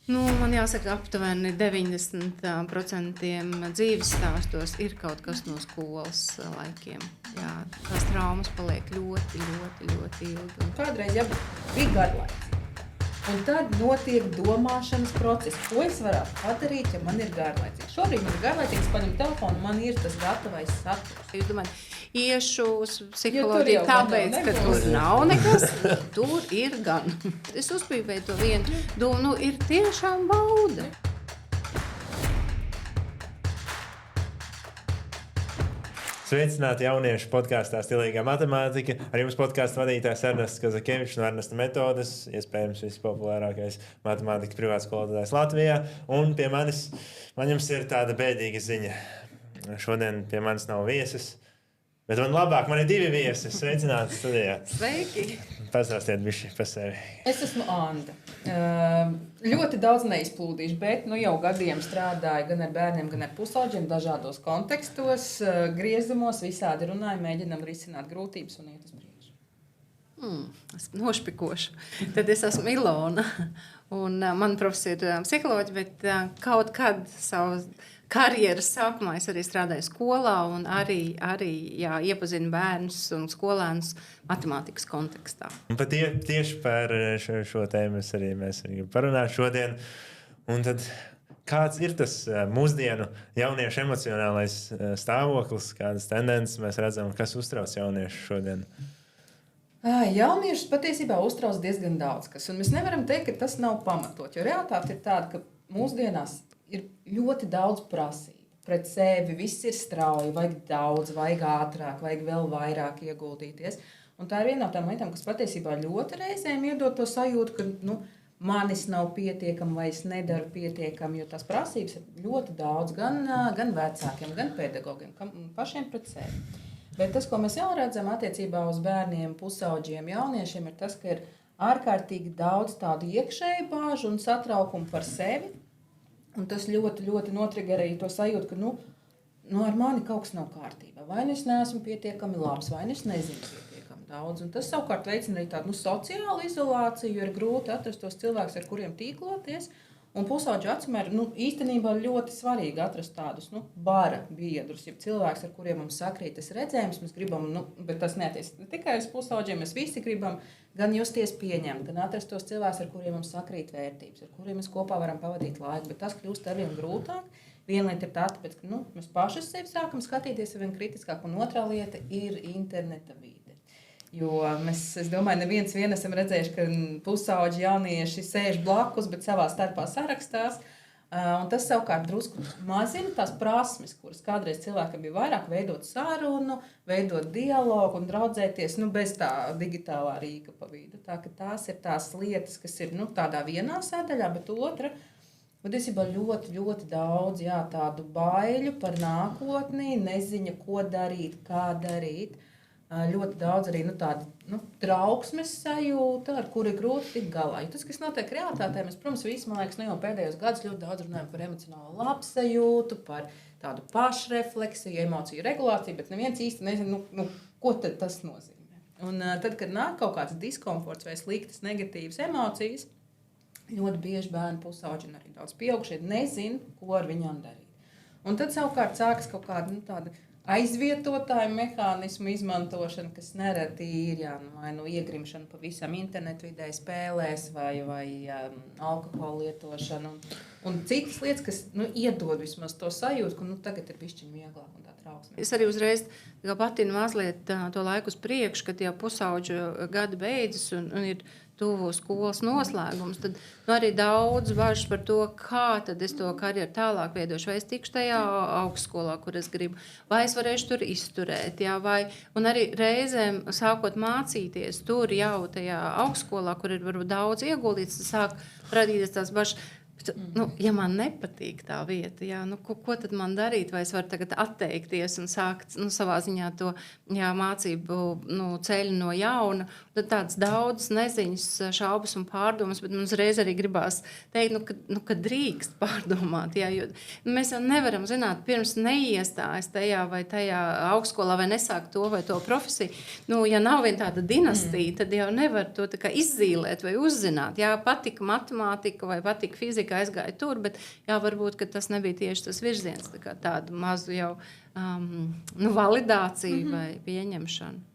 Man jāsaka, aptuveni 90% dzīves stāstos ir kaut kas no skolas laikiem. Jā, tās traumas paliek ļoti, ļoti, ļoti ilgi. Kādreiz jau bija garlaicīgi. Un tad notiek domāšanas process. Ko es varētu padarīt, ja man ir garlaicīgi? Šobrīd man ir garlaicīgs, paņem telefonu, man ir tas gatavais saturs. Jūs domājat, iešu uz psiholoģiju tāpēc, ka tur nav nekas, tur ir gan. Es uzpīvēju to vienu domu, ir tiešām bauda. Sveicināti jauniešu podkāstā Stilīgā matemātika. Ar jums podkāstu vadītājs Ernests Kazakevičs no Ernesta metodes, iespējams vispopulārākais matemātikas privātskolotājs Latvijā. Un pie manis, man jums ir tāda bēdīga ziņa. Šodien pie manis nav viesis, bet man labāk, man ir 2 viesi. Sveicināti studijā. Sveiki! Pastāstiet bišķi par sevi. Es esmu Anda. Ļoti daudz neizplūdīšu, bet jau gadiem strādāju gan ar bērniem, gan ar pusauģiem dažādos kontekstos, griezumos, visādi runāju, mēģinam risināt grūtības un iet uz priekšu. Es nošpikošu. Tad es esmu Ilona un man profesija ir psiholoģija, bet kaut kad savu karjeras sākumā es arī strādāju skolā un arī iepazinu bērnus un skolēnus matemātikas kontekstā. Un pat tieši par šo tēmu mēs arī parunājam šodien. Un tad, kāds ir tas mūsdienu jauniešu emocionālais stāvoklis, kādas tendences mēs redzam, kas uztrauc jauniešus šodien? Jauniešus patiesībā uztrauc diezgan daudz kas, un mēs nevaram teikt, ka tas nav pamatot, jo realitāte ir tāda, ka mūsdienās ir ļoti daudz prasību pret sevi, viss ir strauji, vajag daudz, vajag ātrāk, vajag vēl vairāk ieguldīties. Un tā ir viena no tām lietām, kas patiesībā ļoti reizēm iedod to sajūtu, ka manis nav pietiekami vai es nedaru pietiekami, jo tās prasības ir ļoti daudz gan vecākiem, gan pedagogiem, pašiem pret sevi. Bet tas, ko mēs jau redzam attiecībā uz bērniem, pusauģiem, jauniešiem, ir tas, ka ir ārkārtīgi daudz tādu iekšēju bāžu un satraukumu par sevi. Un tas ļoti, ļoti notrigerēja to sajūtu, ka ar mani kaut kas nav kārtībā. Vai es neesmu pietiekami labs, vai es nezinu pietiekami daudz. Un tas savukārt veicina arī tādu sociālu izolāciju, jo ir grūti atrast tos cilvēkus, ar kuriem tīkloties. Un pusauģu acīm īstenībā ļoti svarīgi atrast tādus bara biedrus, ja cilvēks, ar kuriem mums sakrīt tas redzējums, mēs gribam, bet tas neatiec ne tikai uz pusauģiem, mēs visi gribam gan justies pieņemt, gan atrast tos cilvēkus, ar kuriem mums sakrīt vērtības, ar kuriem mēs kopā varam pavadīt laiku, bet tas kļūst arvien grūtāk. Viena lieta ir tā, tāpēc, ka mēs paši sevi sākam skatīties arvien kritiskāk, un otrā lieta ir interneta vide. Jo es domāju, neviens esam redzējuši, ka pusauģi jaunieši sēž blakus, bet savā starpā sarakstās. Un tas savukārt drusku mazina tās prasmes, kuras kādreiz cilvēkam bija vairāk veidot sarunu, veidot dialogu un draudzēties bez tā digitālā rīka pa vidu. Tā, ka tās ir tās lietas, kas ir tādā vienā sadaļā, bet otra, patiesībā ļoti, ļoti daudz tādu baiļu par nākotni, neziņa, ko darīt, kā darīt. Ļoti daudz arī tāda trauksmes sajūta, ar kuru ir grūti tikt galā. Jo tas, kas notiek realitātē, mēs, protams, visi, man liekas, jau pēdējos gadus ļoti daudz runājam par emocionālo labsajūtu, par tādu pašrefleksiju, emociju regulāciju, bet neviens īsti nezina, ko tad tas nozīmē. Un tad, kad nāk kaut kāds diskomforts vai sliktas, negatīvas emocijas, ļoti bieži bērni, pusauģi un arī daudz pieaugušie nezina, ko ar viņām darīt. Un tad savukārt sākas kaut kāda tāda aizvietotāju mehānismu izmantošana, kas nereti ir vai iegrimšana pavisam internetu vidē, spēlēs vai alkohola lietošana un citas lietas, kas iedod vismaz to sajūtu, ka tagad ir bišķiņ vieglāk un tā trauksme. Es arī uzreiz patinu mazliet to laiku uz priekšu, kad jau pusauģu gadi beidzas un ir tuvu skolas noslēgums, tad arī daudz bažas par to, kā tad es to karjeru tālāk veidošu, vai es tikšu tajā augstskolā, kur es gribu, vai es varēšu tur izturēt, un arī reizēm sākot mācīties tur jau tajā augstskolā, kur ir varbūt daudz ieguldīts, sāk radīties tās bažas. Ja man nepatīk tā vieta, ko tad man darīt? Vai es varu tagad atteikties un sākt savā ziņā to mācību ceļu no jauna? Tad tāds daudz neziņas, šaubas un pārdomas, bet mums reiz arī gribās teikt, ka drīkst pārdomāt. Jo mēs jau nevaram zināt, pirms neiestājas tajā vai tajā augstskolā vai nesāk to vai to profesiju. Ja nav viena tāda dinastija, tad jau nevar to tā kā izzīlēt vai uzzināt. Patika matemātika vai patika fizika, ka aizgāja tur, bet jā, varbūt, ka tas nebija tieši tas virziens, tā kā tādu mazu jau validāciju vai pieņemšanu.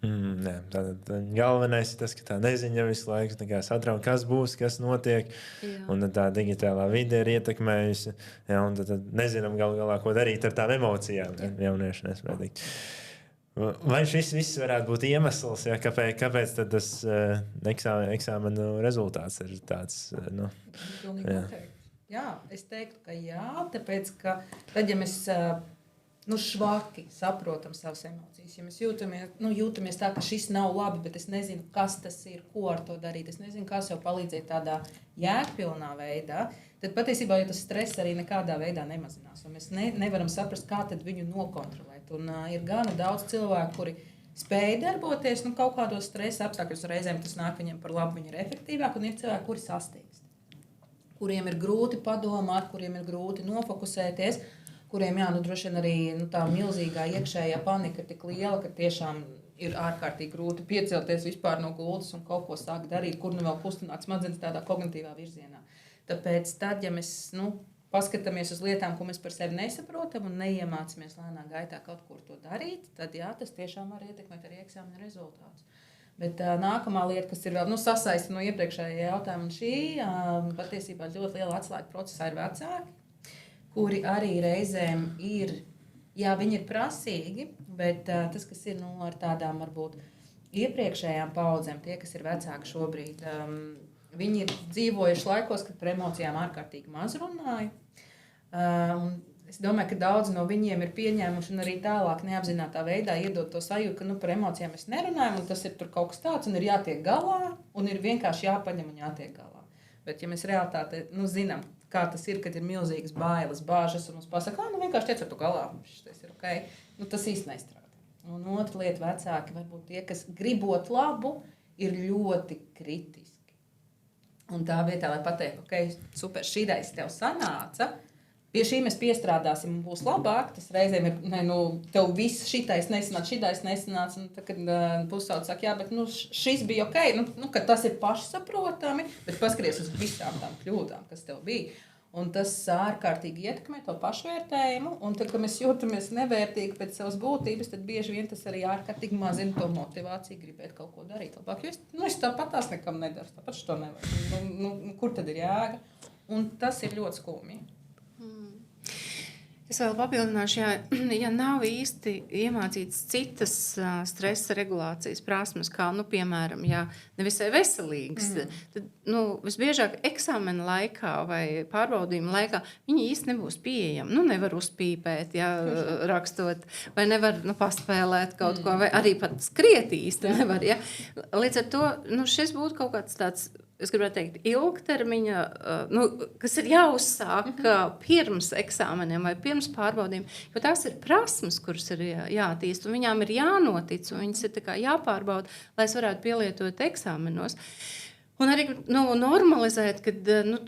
Jā, tātad galvenais ir tas, ka tā neziņa visu laiku satrauc, kas būs, kas notiek. Jā. Un tā digitālā vide ir ietekmējusi. Jā, un tad nezinām galu galā, ko darīt ar tām emocijām. Jaunieši nespēdīgi. Vai šis viss varētu būt iemesls, ja, kāpēc tad tas eksāmenu rezultāts ir tāds? Jā, es teiktu, ka jā, tāpēc, ka tad, ja mēs švaki saprotam savas emocijas, ja mēs jūtamies tā, ka šis nav labi, bet es nezinu, kas tas ir, ko ar to darīt, es nezinu, kā sev palīdzēt tādā jēgpilnā veidā, tad patiesībā tas stress arī nekādā veidā nemazinās, un mēs nevaram saprast, kā tad viņu nokontrolēt. Un ir gana daudz cilvēku, kuri spēj darboties kaut kādos stresa apstākļos, reizēm tas nāk viņiem par labu, viņi ir efektīvāk, un ir cilvēki, kuri sastīgst, kuriem ir grūti padomāt, kuriem ir grūti nofokusēties, kuriem droši vien arī tā milzīgā iekšējā panika ir tik liela, ka tiešām ir ārkārtīgi grūti piecelties vispār no gultas un kaut ko sākt darīt, kur vēl kustināt smadzenes tādā kognitīvā virzienā. Tāpēc tad, ja mēs paskatāmies uz lietām, ko mēs par sevi nesaprotam un neiemācāmies lēnā gaitā kaut kur to darīt, tad tas tiešām var ietekmēt arī eksāmena rezultātus. Bet nākamā lieta, kas ir vēl sasaista no iepriekšējā jautājuma, un šī patiesībā ļoti liela atslēga procesā ir vecāki, kuri arī reizēm ir, viņi ir prasīgi, bet tas, kas ir ar tādām varbūt iepriekšējām paudzēm, tie, kas ir vecāki šobrīd, viņi ir dzīvojuši laikos, kad par emocijām ārkārtīgi maz runāja. Es domāju, ka daudzi no viņiem ir pieņēmuši un arī tālāk neapzinātā veidā iedod to sajūtu, ka par emocijām mēs nerunājam, un tas ir tur kaut kas tāds, un ir jātiek galā, un ir vienkārši jāpaņem un jātiek galā. Bet ja mēs realitāte zinām, kā tas ir, kad ir milzīgas bailes, bāžas, un mums pasaka, vienkārši tiec ar to galā, tas ir ok. Tas īsti nestrādā. Un otra lieta, vecāki, varbūt tie, kas gribot labu, ir ļoti kritiski. Un tā vietā, lai pateiktu, ok, super, šīdais tev sanāca, pie šī mēs piestrādāsim un būs labāk, tas reizēm ir, tev viss šitais nesanāca, un tad, kad pusaudzis saka, jā, bet šis bija ok, ka tas ir pašsaprotami, bet paskaties uz visām tām kļūdām, kas tev bija. Un tas ārkārtīgi ietekmē to pašvērtējumu, un tad, kad mēs jūtamies nevērtīgi pēc savas būtības, tad bieži vien tas arī ārkārtīgi mazina to motivāciju gribēt kaut ko darīt labāk. Jo es tāpatās nekam nedaru, tāpat šo nevaru. Kur tad ir jēga? Un tas ir ļoti skumji. Es vēl papildināšu, ja nav īsti iemācīts citas stresa regulācijas prasmes, kā, piemēram, nevisai veselīgas, tad, visbiežāk eksāmena laikā vai pārbaudījuma laikā viņi īsti nebūs pieejami. Nevar uzpīpēt, rakstot, vai nevar paspēlēt kaut ko, vai arī pat skriet īsti nevar. Ja? Līdz ar to, šis būtu kaut kāds tāds, es gribētu teikt, ilgtermiņa, kas ir jāuzsāk pirms eksāmeniem vai pirms pārbaudījuma, jo tās ir prasmes, kuras ir jātīst, un viņām ir jānotic, un viņas ir jāpārbauda, lai es varētu pielietot eksāmenos. Un arī normalizēt, ka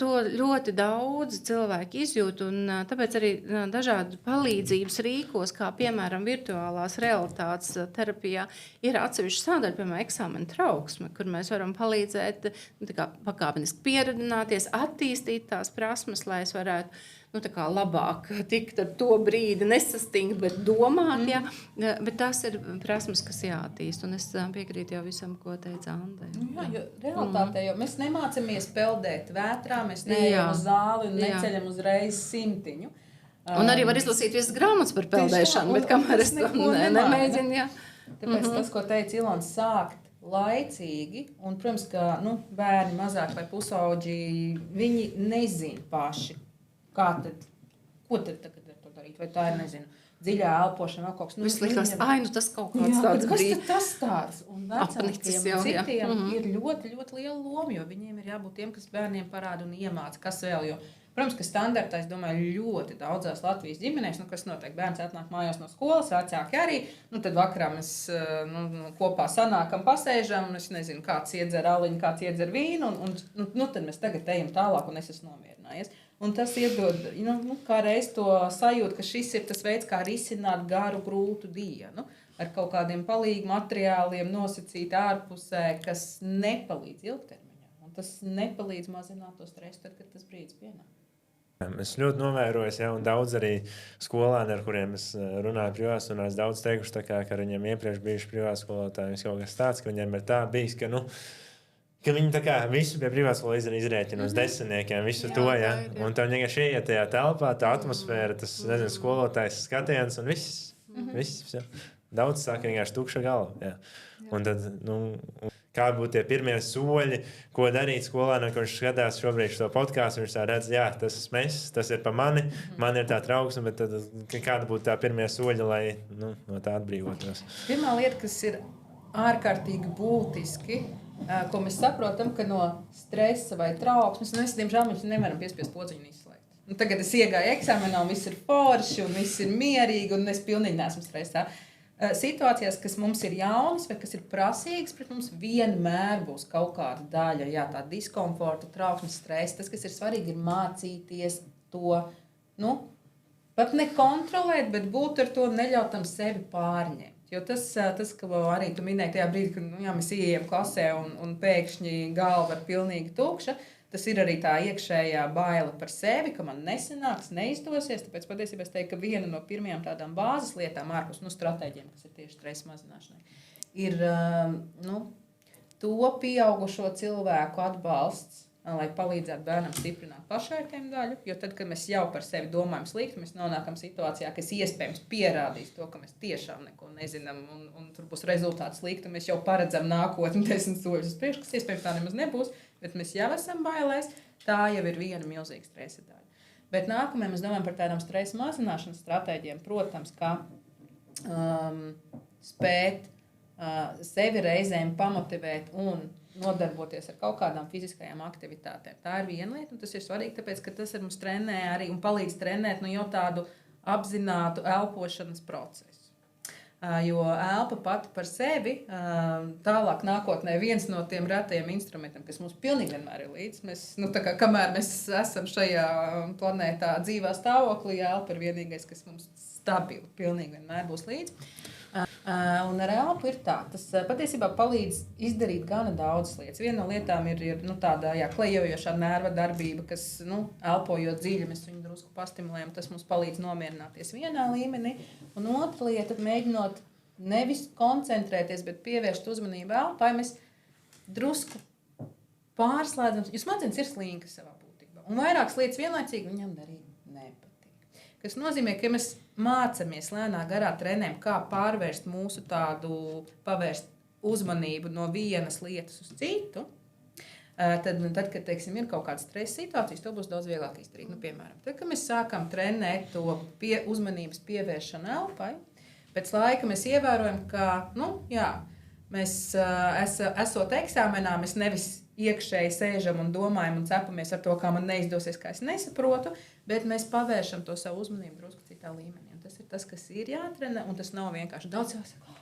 to ļoti daudz cilvēki izjūt, un tāpēc arī dažādu palīdzības rīkos, kā piemēram virtuālās realitātes terapijā, ir atsevišķa sadaļa, piemēram, eksāmena trauksme, kur mēs varam palīdzēt pakāpeniski pieradināties, attīstīt tās prasmes, lai es varētu labāk tikt ar to brīdi, nesastingt, bet domāt, bet tas ir prasmes, kas jāattīst, un es piekrītu jau visam, ko teica Ande. Jo realitātē, jo mēs nemācamies peldēt vētrā, mēs neejam uz zāli un neceļam uzreiz simtiņu. Un arī var izlasīt visas grāmatas par peldēšanu, bet kamēr es to nemēģinu, Tāpēc tas, ko teica Ilons, sākt laicīgi, un, protams, ka bērni mazāk vai pusauģi, viņi nezin paši, ko tad tagad ar to darīt, vai tā ir, nezinu, dziļā elpošana, vēl kaut kas. Viss likās, tas kaut kāds tāds brīdis. Kas tas tāds? Un vecākiem citiem ir ļoti, ļoti liela loma, jo viņiem ir jābūt tiem, kas bērniem parāda un iemāca, kas vēl, jo, protams, ka standartā, es domāju, ļoti daudzās Latvijas ģimenēs, kas notiek, bērns atnāk mājās no skolas, vecāki arī, tad vakarā mēs kopā sanākam, pasēžam, es nezinu, kāds iedzer aliņu, kāds iedzer vīnu, un tad mēs tagad ejam tālāk, un es esmu nomierinājies. Un tas iedod, kā reiz to sajūtu, ka šis ir tas veids, kā risināt garu, grūtu dienu, ar kaut kādiem palīgu materiāliem nosacīt ārpusē, kas nepalīdz ilgtermiņā. Un tas nepalīdz mazināt to stresu, tad, kad tas brīdis pienāk. Es ļoti novēroju, ja, un daudz arī skolēni, ar kuriem es runāju privātskolās, daudz teikuši, tā kā, ka ar viņiem iepriekš bijuši privātskolotāji, kaut kas tāds, ka viņiem ir tā bijis, ka, ka viņi tā kā visu pie privātskolas izrēķina uz desmitniekiem, visu to, ja, un tev vienkārši ieiet tajā telpā, tā atmosfēra, tas, nezinu, skolotājs skatiens un viss, ja. Daudz saka vienkārši tukša galva, ja. Un tad, kā būtu tie pirmie soļi, ko darīt skolēnam, kurš skatās šobrīd šo podkāstu, viņš tā redz, jā, tas esmu es, tas ir pa mani, man ir tā trauksme, bet tad kāda būtu tā pirmie soļi, lai no tā atbrīvotos? Pirmā lieta, kas ir ārkārtīgi būtiski, ko mēs saprotam, ka no stresa vai trauksmes, mēs, diemžēl, mēs nevaram piespiest podziņu izslēgt. Tagad es iegāju eksāmenā, un viss ir forši, un viss ir mierīgi, un es pilnīgi neesmu stresā. Situācijās, kas mums ir jaunas vai kas ir prasīgas, pret mums vienmēr būs kaut kāda daļa, jā, tā diskomforta, trauksmes, stresa. Tas, kas ir svarīgi, ir mācīties to, pat nekontrolēt, bet būt ar to, neļautam sevi pārņemt. Jo tas, ka arī tu minēji tajā brīdī, kad mēs ieejam klasē un pēkšņi galva ir pilnīgi tukša, tas ir arī tā iekšējā baila par sevi, ka man nesanāks, neizdosies. Tāpēc patiesībā es teiktu, ka viena no pirmajām tādām bāzes lietām ārpus stratēģiem, kas ir tieši stresa mazināšanai, ir to pieaugušo cilvēku atbalsts, lai palīdzētu bērnam stiprināt pašvērtējumu daļu. Jo tad, kad mēs jau par sevi domājam slikti, mēs nonākam situācijā, kas iespējams pierādīs to, ka mēs tiešām neko nezinām un tur būs rezultāts slikti. Mēs jau paredzam nākotni 10 soļus uz priekšu, kas iespējams tā nemaz nebūs. Bet mēs jau esam bailēs, tā jau ir viena milzīga stresa daļa. Bet nākamajā mēs domājam par tādām stresa mazināšanas stratēģiem, protams, kā spēt sevi reizēm pamotivēt un nodarboties ar kaut kādām fiziskajām aktivitātēm. Tā ir viena lieta, un tas ir svarīgi, tāpēc, ka tas mums trenē arī un palīdz trenēt jau tādu apzinātu elpošanas procesu. Jo elpa pati par sevi, tālāk nākotnē viens no tiem retajiem instrumentiem, kas mums pilnīgi vienmēr ir līdz. Mēs, kamēr mēs esam šajā planētā dzīvā stāvoklī, elpa ir vienīgais, kas mums stabili pilnīgi vienmēr būs līdz. Un ar elpu ir tā, tas patiesībā palīdz izdarīt gana daudzas lietas. Viena no lietām ir tāda klejojošā nerva darbība, kas, elpojot dziļi, mēs viņu drusku pastimulējam, tas mums palīdz nomierināties vienā līmenī. Un otra lieta, mēģinot nevis koncentrēties, bet pievērst uzmanību elpai, mēs drusku pārslēdzam, jo smadzenes ir slinkas savā būtībā. Un vairākas lietas vienlaicīgi viņam darīt nepatīk. Kas nozīmē, ka mēs mācāmies lēnā garā trenējam, kā pārvērst mūsu tādu, pavērst uzmanību no vienas lietas uz citu, tad kad, teiksim, ir kaut kāda stresa situācijas, to būs daudz vieglāk izdarīt. Piemēram, tad, kad mēs sākam trenēt to uzmanības pievēršanu elpai, pēc laika mēs ievērojam, ka, mēs esot eksāmenā, mēs nevis iekšēji sēžam un domājam un cepamies ar to, kā man neizdosies, kā es nesaprotu, bet mēs pavēršam to savu uzmanību drusku citā līmenī. Un tas ir tas, kas ir jātrenē, un tas nav vienkārši daudz jāsaka.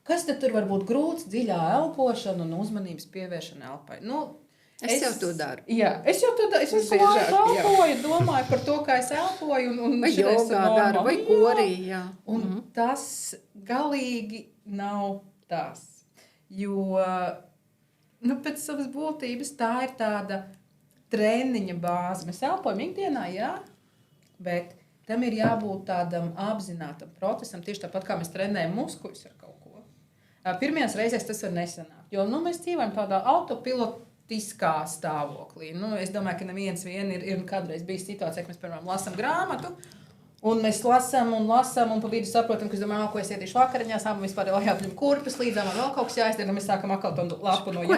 Kas tad tur var būt grūts, dziļā elpošana un uzmanības pievēršana elpai? Es jau to daru. Jā, es jau to daru. Es visu laiku elpoju, domāju par to, kā es elpoju. Vai jogā daru, vai korī, jā. Un tas galīgi nav tas. Jo pēc savas būtības tā ir tāda treniņa bāze. Mēs elpojam ikdienā, jā, bet tam ir jābūt tādam apzinātam procesam, tieši tāpat kā mēs trenējam muskuļus ar kaut ko. Pirmajās reizēs tas var nesanākt, jo mēs dzīvojam tādā autopilotiskā stāvoklī. Es domāju, ka neviens ir kādreiz bijis situācija, ka mēs, piemēram, lasam grāmatu, un mēs lasām, un pa vidu saprotam, ka es domāju, ko es ietīšu vakariņās, un vispār jau jāpļam kurpes līdzām, un vēl kaut kas jāizdara, un mēs sākam atkal to lapu no jauna.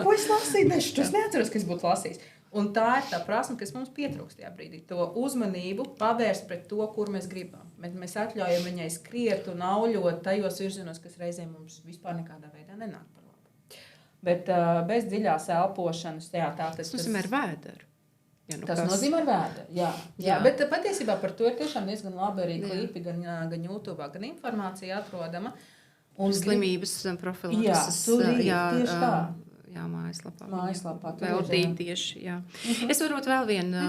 Ko es lasīju? Es neatceros, ka es būtu lasījis. Un tā ir tā prasme, kas mums pietrūkst tajā brīdī. To uzmanību pavērst pret to, kur mēs gribam. Mēs atļaujam viņai skriet un auļot tajos virzienos, kas reizēm mums vispār nekādā veidā nenāk par labu. Bet bez dziļās elpošanas, tas nozīmē ar vēderu. Tas nozīmē ar vēderu, jā. Bet patiesībā par to ir tiešām diezgan labi arī klipi, gan YouTube, gan informācija atrodama. Un slimības profilakses. Tieši tā. Jā, mājaslapā. Veldīt tieši, jā. Es varbūt vēl vienu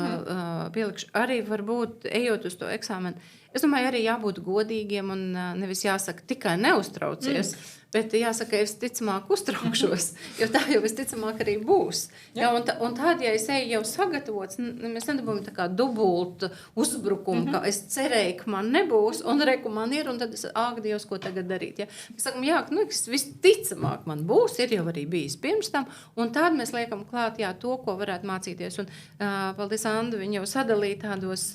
pielikšu. Arī varbūt, ejot uz to eksāmenu, es domāju, arī jābūt godīgiem un nevis jāsaka tikai neuztraucies, Bet jāsaka, es ticamāk uztraukšos, jo tā jau visticamāk arī būs. Ja, un tad, ja es eju jau sagatavots, mēs nedabūjam tā kā dubultu uzbrukumu, ka es cerēju, ka man nebūs, un reku man ir, un tad es, Dievs, ko tagad darīt. Ja? Mēs sakam, jā, visticamāk man būs, ir jau arī bijis pirms tam, un tad mēs liekam klāt, jā, to, ko varētu mācīties. Un, paldies, Anda, viņi jau sadalīja tādos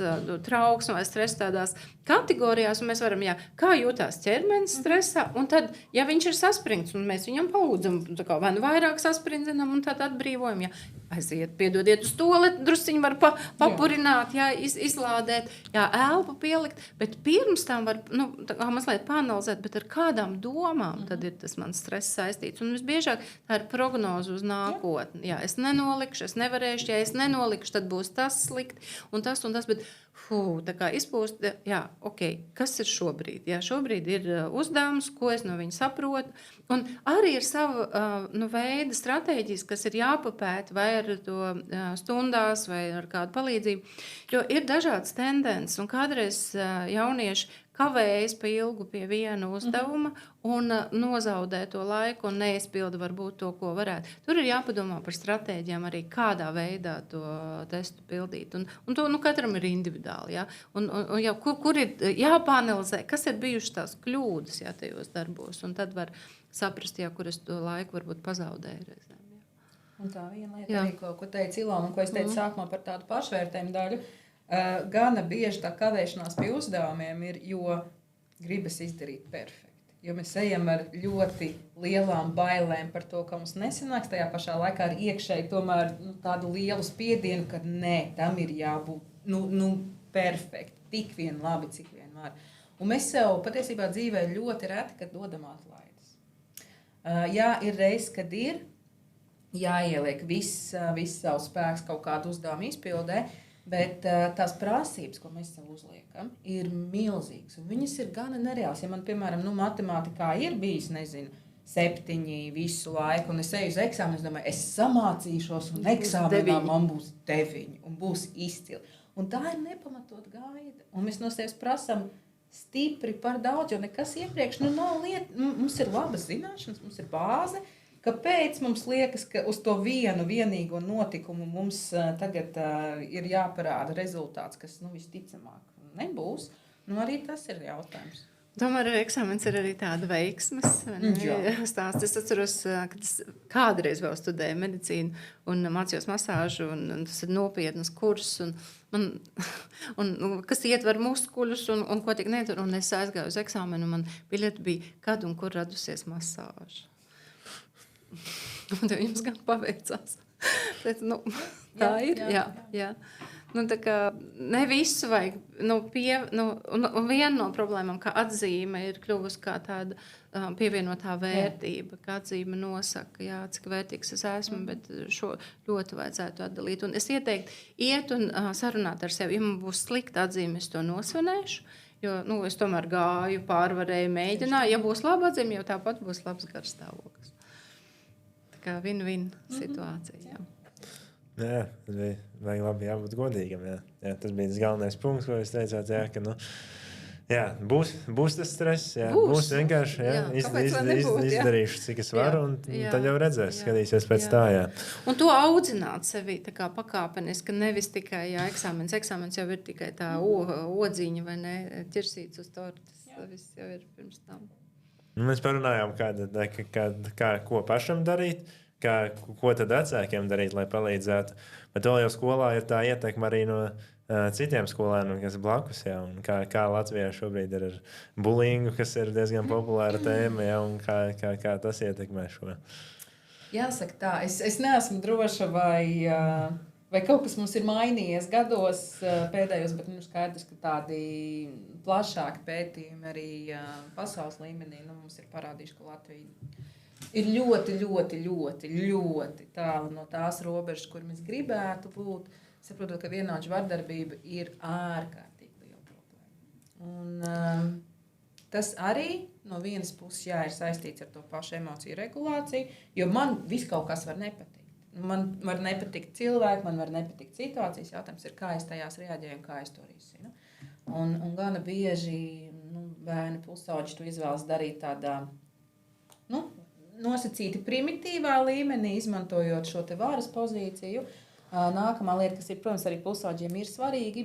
trauksmu vai stresa tādās kategorijās, un mēs varam, jā, kā jūtās ķermenis stresā, un tad, ja viņš ir saspringts, un mēs viņam palūdzam, tā kā vai nu vairāk saspringzinam, un tad atbrīvojam, jā, aiziet, piedodiet uz toaleti, drusciņi var papurināt, jā, izlādēt, jā, elpu pielikt, bet pirms tam var, tā kā mazliet pāanalizēt, bet ar kādām domām tad ir tas mans stress saistīts, un visbiežāk tā ir prognoze uz nākotni, jā, es nenolikšu, es nevarēšu, ja es nenolikšu, tad būs tas slikti, un tas, bet tā kā izpūst, jā, ok, kas ir šobrīd? Jā, šobrīd ir uzdevums, ko es no viņa saprotu, un arī ir sava veida stratēģijas, kas ir jāpapēta vai ar to stundās vai ar kādu palīdzību, jo ir dažādas tendences, un kādreiz jaunieši kavējas pa ilgu pie viena uzdevuma un nozaudē to laiku un neizpilda varbūt to, ko varētu. Tur ir jāpadomā par stratēģijām arī, kādā veidā to testu pildīt. Un to katram ir individuāli. Ja? Un jau, kur ir jāpāanalizē, kas ir bijušas tās kļūdas ja, tajos darbos. Un tad var saprast, ja, kur es to laiku varbūt pazaudēju reizēm. Ja. Un tā viena lieta arī, ko teica Ilona, un ko es teicu sākumā par tādu pašvērtējumu daļu, gana bieži tā kavēšanās pie uzdevumiem ir, jo gribas izdarīt perfekti. Jo mēs ejam ar ļoti lielām bailēm par to, ka mums nesanāks, tajā pašā laikā ar iekšēji tomēr tādu lielu spiedienu, ka nē, tam ir jābūt perfekti, tik vien labi, cik vien var. Un mēs sev patiesībā dzīvē ļoti reti, kad dodam atlaides. Jā, ir reizes, kad ir jāieliek viss savs spēks kaut kādu uzdevumu izpildē, bet tās prasības, ko mēs sev uzliekam, ir milzīgas. Un viņas ir gana nereāls. Ja man, piemēram, matemātikā ir bijis, 7 visu laiku, un es eju uz eksāmenu, es domāju, es samācīšos, un eksāmenā man būs 9, un būs izcili. Un tā ir nepamatot gaida. Un mēs no sevis prasam stipri par daudz, jo nekas iepriekš nav lieta. Mums ir labas zināšanas, mums ir bāze. Kāpēc mums liekas, ka uz to vienīgo notikumu mums tagad ir jāparāda rezultāts, kas visticamāk nebūs? Arī tas ir jautājums. Tomēr eksāmens ir arī tāda veiksmes stāsts. Es atceros, ka kādreiz vēl studēju medicīnu un mācījos masāžu, un tas ir nopietnas kurs, un kas ietver muskuļus, un ko tik netver. Un es aizgāju uz eksāmenu, un man biļete bija, kad un kur radusies masāža. Un tev jums gan paveicās. Tā ir. Jā. Tā kā ne visu vajag. Un viena no problēmām, kā atzīme, ir kļuvusi kā tāda pievienotā vērtība. Kā atzīme nosaka, jā, cik vērtīgs es esmu, bet šo ļoti vajadzētu atdalīt. Un es ieteiktu iet un sarunāt ar sevi. Ja man būs slikta atzīme, es to nosvinēšu. Jo es tomēr gāju, pārvarēju, mēģināju. Ja būs laba atzīme, jau tāpat būs labs garstāvoklis. Kā win-win situācija. Jā, tas bija vajag labi jābūt godīgam. Jā, tas bija tas galvenais punkts, ko es teicāt. Jā, būs tas stress. Jā, būs vienkārši izdarīšu, cik es varu, un tad jau redzēs, skatīsies pēc tā. Jā. Un to audzināt sevi tā kā pakāpeniski, nevis tikai eksāmens. Eksāmens jau ir tikai tā odziņa vai ne, ķirsīts uz tortes. Tas viss jau ir pirms tam. Mēs parunājām, ko pašam darīt, ko tad vecākiem darīt, lai palīdzētu. Bet vēl jau skolā ir tā ietekme arī no citiem skolēniem, kas ir blakus. Jā, un kā Latvijā šobrīd ir ar bullyingu, kas ir diezgan populāra tēma, jā, un kā tas ietekmē šo. Jāsaka tā, es neesmu droša, vai kaut kas mums ir mainījies gados pēdējos, bet skaidrs, ka tādi plašāki pētījumi arī pasaules līmenī mums ir parādījuši, ka Latvija ir ļoti, ļoti, ļoti, ļoti tālu no tās robežas, kur mēs gribētu būt. Saprotot, ka vienāda vardarbība ir ārkārtīgi liela problēma. Un tas arī no vienas puses ir saistīts ar to pašu emociju regulāciju, jo man viss kaut kas var nepatikt. Man var nepatikt cilvēki, man var nepatikt situācijas. Jautājums ir, kā es tajās reaģēju un kā es to risinu. Un gana bieži bērni pusauģi to izvēlas darīt tādā nosacīti primitīvā līmenī, izmantojot šo te varas pozīciju. Nākamā lieta, kas ir, protams, arī pusauģiem ir svarīgi,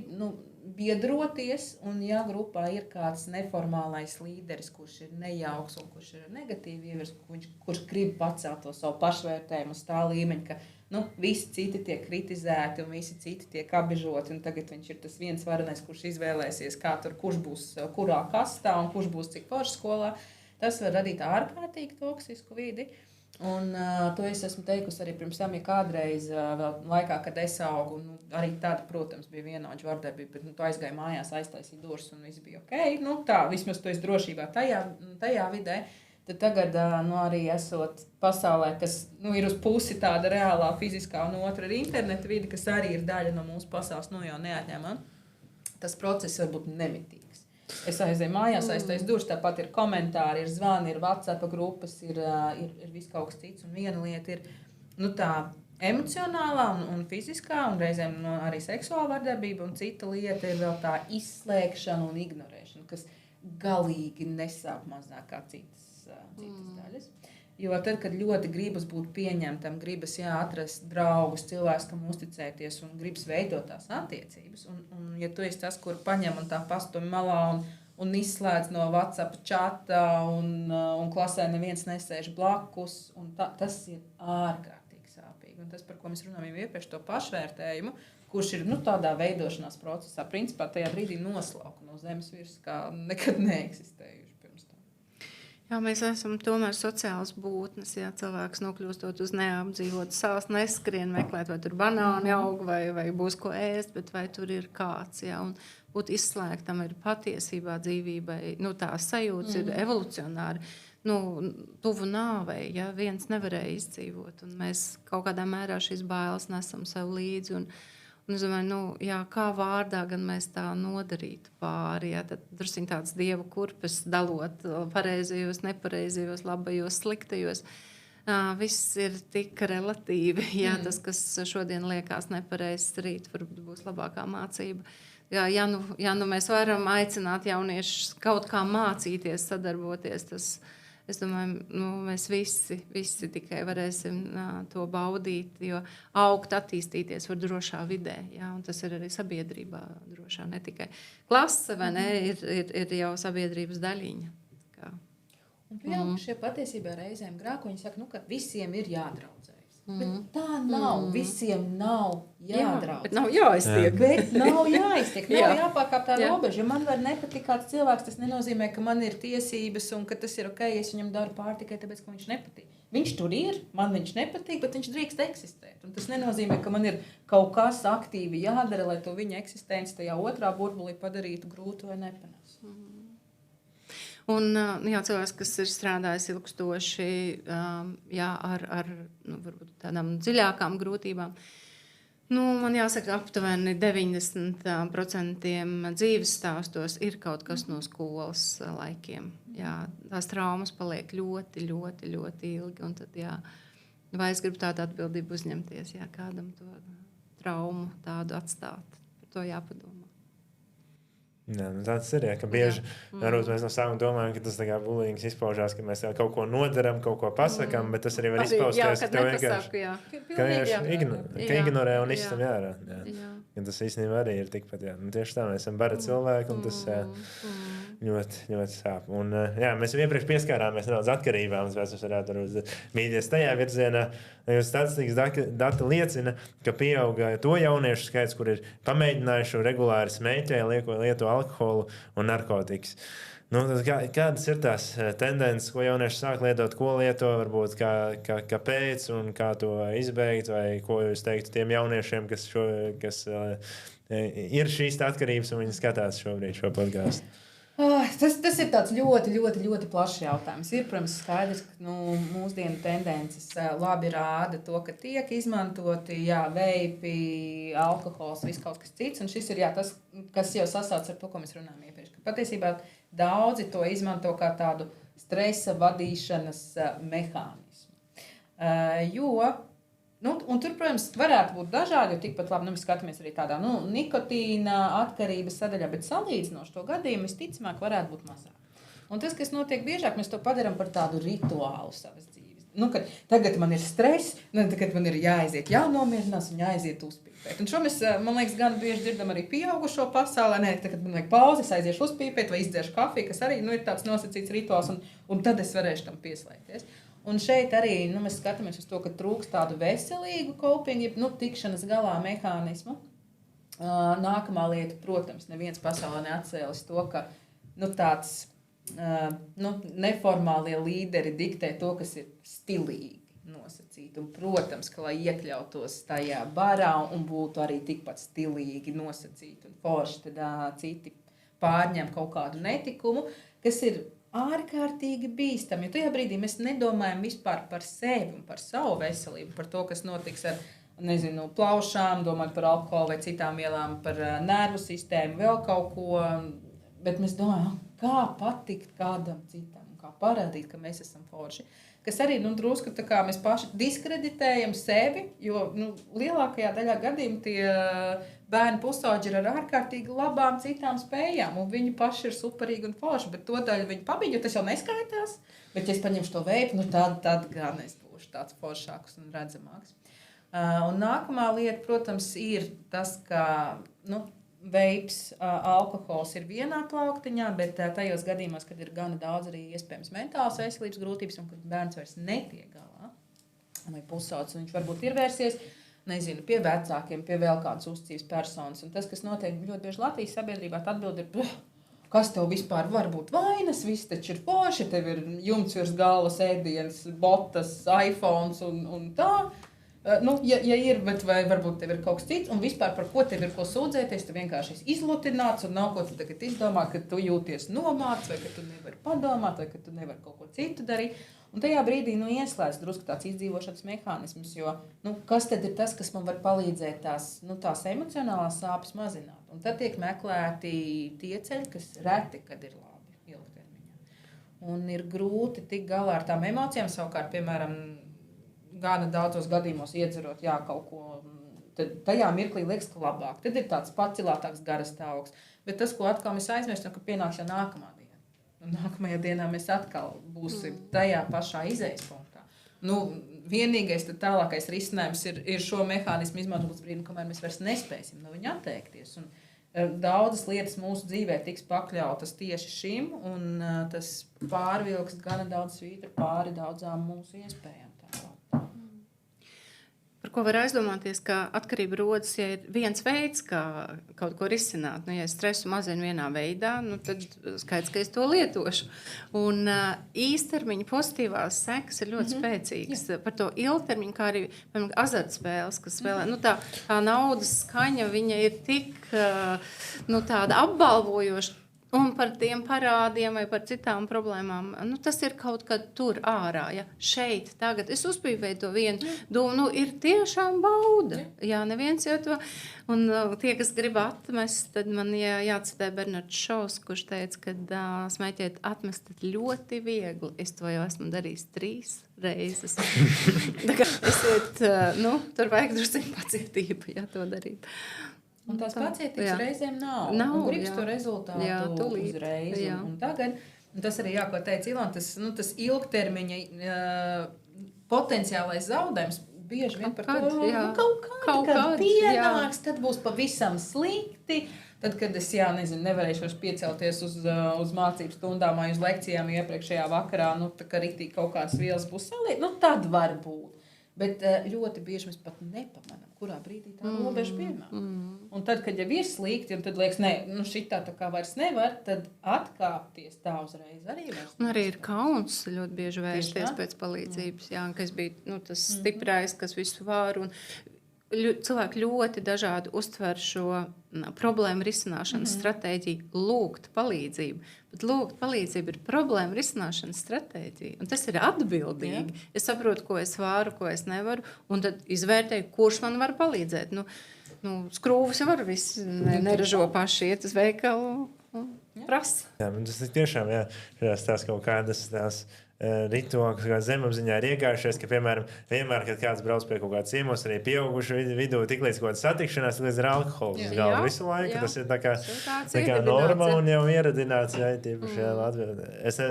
biedroties, un ja grupā ir kāds neformālais līderis, kurš ir nejauks un kurš ir negatīvi ievirs, kurš grib pacelt to savu pašvērtējumu uz tā līmeņa, ka visi citi tiek kritizēti un visi citi tiek apbežoti, un tagad viņš ir tas viens varenais, kurš izvēlēsies, kurš būs kurā kastā un kurš būs cik forši skolā. Tas var radīt ārkārtīgi toksisku vidi. Un to es esmu teikusi arī pirms tam, ja kādreiz vēl laikā, kad es augu, arī tāda, protams, bija vienaudžu vardarbība, bet tu aizgāji mājās, aiztaisīji durvis un viss bija ok. Tā, vismaz tu esi drošībā tajā vidē. Tad tagad arī esot pasaulē, kas ir uz pusi tāda reālā fiziskā un otra ir interneta vide, kas arī ir daļa no mūsu pasaules, jau neatņemama. Tas process var būt nemitīgs. Es aizēju mājās, aiztaisīju durvis, tāpat ir komentāri, ir zvani, ir WhatsApp grupas, ir viss kaut kas cits. Un viena lieta ir tā emocionālā un fiziskā, un reizēm arī seksuāla vardarbība, un cita lieta ir vēl tā izslēgšana un ignorēšana, kas galīgi nesāp mazāk kā citas daļas. Jo tad, kad ļoti gribas būt pieņemtam, gribas atrast draugus, cilvēkus, kam uzticēties un gribas veidot tās attiecības. Un ja tu esi tas, kur paņem un tā pastumj malā un izslēdz no WhatsApp čata un klasē neviens nesēž blakus, tas ir ārkārtīgi sāpīgi. Un tas, par ko mēs runājam iepriekš, to pašvērtējumu, kurš ir tādā veidošanās procesā, principā tajā brīdī noslauka no zemes virsmas, kā nekad neeksistējuši. Jā, mēs esam tomēr sociāls būtnes. Jā, cilvēks nokļūstot uz neapdzīvotu salas, neskrien meklēt, vai tur banāni aug, vai būs ko ēst, bet vai tur ir kāds. Jā, un būt izslēgtam ir patiesībā dzīvībai. Tā sajūta ir evolucionāri. Tuvu nāvei, ja viens nevarēja izdzīvot. Un mēs kaut kādā mērā šīs bailes nesam sev līdzi. Un es domāju, kā vārdā gan mēs tā nodarītu pāri. Jā, tad drusciņ tāds dievu kurpes dalot pareizajos, nepareizajos, labajos, sliktajos. Viss ir tik relatīvi. Jā, tas, kas šodien liekas nepareizs, rīt varbūt būs labākā mācība. Ja mēs varam aicināt jauniešus kaut kā mācīties, sadarboties, tas, es domāju, mēs visi tikai varēsim to baudīt, jo augt, attīstīties var drošā vidē. Jā, un tas ir arī sabiedrībā drošā, ne tikai klase, vai ne, ir jau sabiedrības daļiņa. Un pieaugušie patiesībā reizēm grāk, viņi saka, ka visiem ir jādraudzējas. Bet tā nav. Visiem nav jādraudz. Bet nav jāiztiek. Bet nav jāiztiek. Nav jāpārkāp tā robeža. Ja man var nepatīk kāds cilvēks, tas nenozīmē, ka man ir tiesības un ka tas ir ok, ja es viņam daru pāri tikai tāpēc, ka viņš nepatīk. Viņš tur ir, man viņš nepatīk, bet viņš drīkst eksistēt. Un tas nenozīmē, ka man ir kaut kas aktīvi jādara, lai to viņa eksistenci tajā otrā burbulī padarītu grūtu vai nepanes. Un cilvēks, kas ir strādājis ilgstoši ar varbūt tādām dziļākām grūtībām, man jāsaka, aptuveni 90% dzīves stāstos ir kaut kas no skolas laikiem. Jā, tās traumas paliek ļoti, ļoti, ļoti ilgi. Un tad, vai es gribu tādu atbildību uzņemties, kādam to traumu tādu atstāt. Par to jāpadomā. Jā, tāds ir, ka bieži varbūt mēs no sākuma domājam, ka tas bulīgs izpaužās, ka mēs kaut ko nodaram, kaut ko pasakām, bet tas arī var izpausties, ka tev vienkārši ignorē un izstam jārā. Tas īstenībā arī ir tikpat. Tieši tā, mēs esam bara cilvēki un tas ļoti, ļoti sāp. Un, mēs jau iepriekš pieskārāmies nedaudz atkarībām, mēs varētu mīties tajā virzienā. Statistikas dati liecina, ka pieauga to jauniešu skaits, kur ir pamēģinājuši regulāri smēķē, lieto alkoholu un narkotikas. Kādas ir tās tendences, ko jaunieši sāk lietot, ko lieto, varbūt kāpēc un kā to izbeigt, vai ko jūs teiktu tiem jauniešiem, kas ir šīs atkarības un viņi skatās šobrīd šo podcastu? Tas ir tāds ļoti, ļoti, ļoti plašs jautājums. Ir, protams, skaidrs, ka mūsdienu tendences labi rāda to, ka tiek izmantoti veipi, alkohols, viss kaut kas cits. Un šis ir tas, kas jau sasauc ar to, ko mēs runājām iepriekš. Patiesībā daudzi to izmanto kā tādu stresa vadīšanas mehānismu. Un tur, protams, varētu būt dažādi, jo tikpat labi mēs skatāmies arī tādā nikotīna atkarības sadaļā, bet salīdzinoši to gadījumu visticamāk varētu būt mazāk. Un tas, kas notiek biežāk, mēs to padarām par tādu rituālu savas dzīves. Nu, tagad man ir stress, tagad man ir jāaiziet, jānomierinās un jāaiziet uzpīpēt. Un šo mēs, man liekas, gan bieži dzirdam arī pieaugušo pasaulē. Nē, tagad man vajag pauzi, es aiziešu uzpīpēt vai izdzeršu kafiju, kas arī ir tāds nosacīts rituāls, un tad es varēšu tam pieslēgties. Un šeit arī mēs skatāmies uz to, ka trūkst tādu veselīgu copingu, tikšanas galā mehānismu. Nākamā lieta, protams, neviens pasaulē neatcēlis to, ka tāds neformālie līderi diktē to, kas ir stilīgi nosacīti. Un, protams, ka, lai iekļautos tajā barā un būtu arī tikpat stilīgi nosacīti un forši, tad citi pārņem kaut kādu netikumu, kas ir ārkārtīgi bīstami. Jo tajā brīdī mēs nedomājam vispār par sevi un par savu veselību, par to, kas notiks ar plaušām, domāt par alkoholu vai citām vielām, par nervu sistēmu, vēl kaut ko. Bet mēs domājam, kā patikt kādam citam, kā parādīt, ka mēs esam forši. Kas arī drusku tā kā mēs paši diskreditējam sevi, jo lielākajā daļā gadījumu tie bērni pusauģi ir ar ārkārtīgi labām citām spējām, un viņi paši ir superīgi un forši, bet to daļu viņi pabeidz, jo tas jau neskaitās. Bet, ja es paņemšu to veipu, tad gan es būšu tāds foršāks un redzamāks. Un nākamā lieta, protams, ir tas, ka veips, alkohols ir vienā plauktiņā, bet tajos gadījumos, kad ir gana daudz arī iespējams mentālas veselības grūtības un kad bērns vairs netiek galā, vai pusaudzis, viņš varbūt ir vērsies, pie vecākiem, pie vēl kādas uzticības personas. Un tas, kas notiek ļoti bieži Latvijas sabiedrībā, atbild ir, kas tev vispār var būt vainas, viss taču ir forši, tev ir jumts virs galvas, ēdienas, botas, iPhones un tā. Ja ir, bet vai varbūt tev ir kaut kas cits, un vispār par ko tev ir ko sūdzēties, tu vienkārši esi izlutināts, un nav ko tu tagad izdomā, ka tu jūties nomāts, vai ka tu nevari padomāt, vai ka tu nevari kaut ko citu darīt. Un tajā brīdī ieslēdz drusku tāds izdzīvošanas mehānisms, jo kas tad ir tas, kas man var palīdzēt tās emocionālās sāpes mazināt. Un tad tiek meklēti tie ceļi, kas reti, kad ir labi ilgtermiņā. Un ir grūti tikt galā ar tām emocijām, savukārt, piemēram, gana daudzos gadījumos iedzerot kaut ko, tad tajā mirklī liekas, ka labāk. Tad ir tāds pacilātāks garas stāvoklis. Bet tas, ko atkal mēs aizmirstam, ka pienāks jau nākamā diena. Un nākamajā dienā mēs atkal būsim tajā pašā izejas punktā. Vienīgais tālākais risinājums ir šo mehānismu izmantot līdz brīdim, kamēr mēs vairs nespēsim no viņa atteikties. Un daudzas lietas mūsu dzīvē tiks pakļautas tieši šim, un tas pārvilks gana daudz svītru pāri daudzām mūsu iespējām. Par ko var aizdomāties, ka atkarība rodas, ja ir viens veids, kā kaut ko risināt. Ja es stresu mazinu vienā veidā, tad skaidrs, ka es to lietošu. Un īstermiņa pozitīvās sekas ir ļoti spēcīgas. Par to ilgtermiņu, kā arī azartspēles, kas spēlē. Tā naudas skaņa, viņa ir tik tāda apbalvojoša. Un par tiem parādiem vai par citām problēmām, tas ir kaut kad tur ārā. Ja? Šeit, tagad es uzpīvēju to vienu domu, ir tiešām bauda. Jā, neviens jau to. Un tie, kas grib atmest, tad man jācitē Bernards Šovs, kurš teica, ka smēķēt atmest ļoti viegli. Es to jau esmu darījis 3 reizes. Tā kā esiet, tur vajag drusku pacietību, ja to darīt. Un tās pacietības reizēm nav. Un gribas to rezultātu uzreiz. Un tagad, un tas arī ko teica Ilona, tas ilgtermiņa potenciālais zaudējums bieži vien par to kaut kādā pienāks, tad būs pavisam slikti. Tad, kad es nevarēšu vairs piecelties uz mācību stundām vai uz lekcijām iepriekšējā vakarā, tā kā riktīgi kaut kādas vielas būs saliet, tad var būt. Bet ļoti bieži mēs pat nepamanām, kurā brīdī tā robeža pienāk. Un tad, kad jau ir slikti, un tad liekas, šitā tā kā vairs nevar, tad atkāpties tā uzreiz arī vairs. Un arī ir kauns ļoti bieži vērsties pēc palīdzības, kas bija tas stiprais, kas visu var. Un cilvēki ļoti dažādi uztver šo problēmu risināšanas stratēģiju, lūgt palīdzību. Bet lūgt palīdzību ir problēma risināšanas stratēģija. Un tas ir atbildīgi. Jā. Es saprotu, ko es varu, ko es nevaru, un tad izvērtēju, kurš man var palīdzēt. Skrūvus jau var viss neražo paši, iet uz veikalu un prasa. Jā, tas ir tiešām tās kaut kādas tās rituāli, kā zemapziņā ir iegājušies, ka, piemēram, vienmēr, kad kāds brauc pie kaut kāda ciemos, arī pieaugušu vidū, tiklīdz kaut kāda satikšanās, tiklīdz ir alkohols uz galda visu laiku. Jā. Tas ir tā kā iedibināts, norma ja. un jau ieradināts, jā, tīpaši Latvijā. Es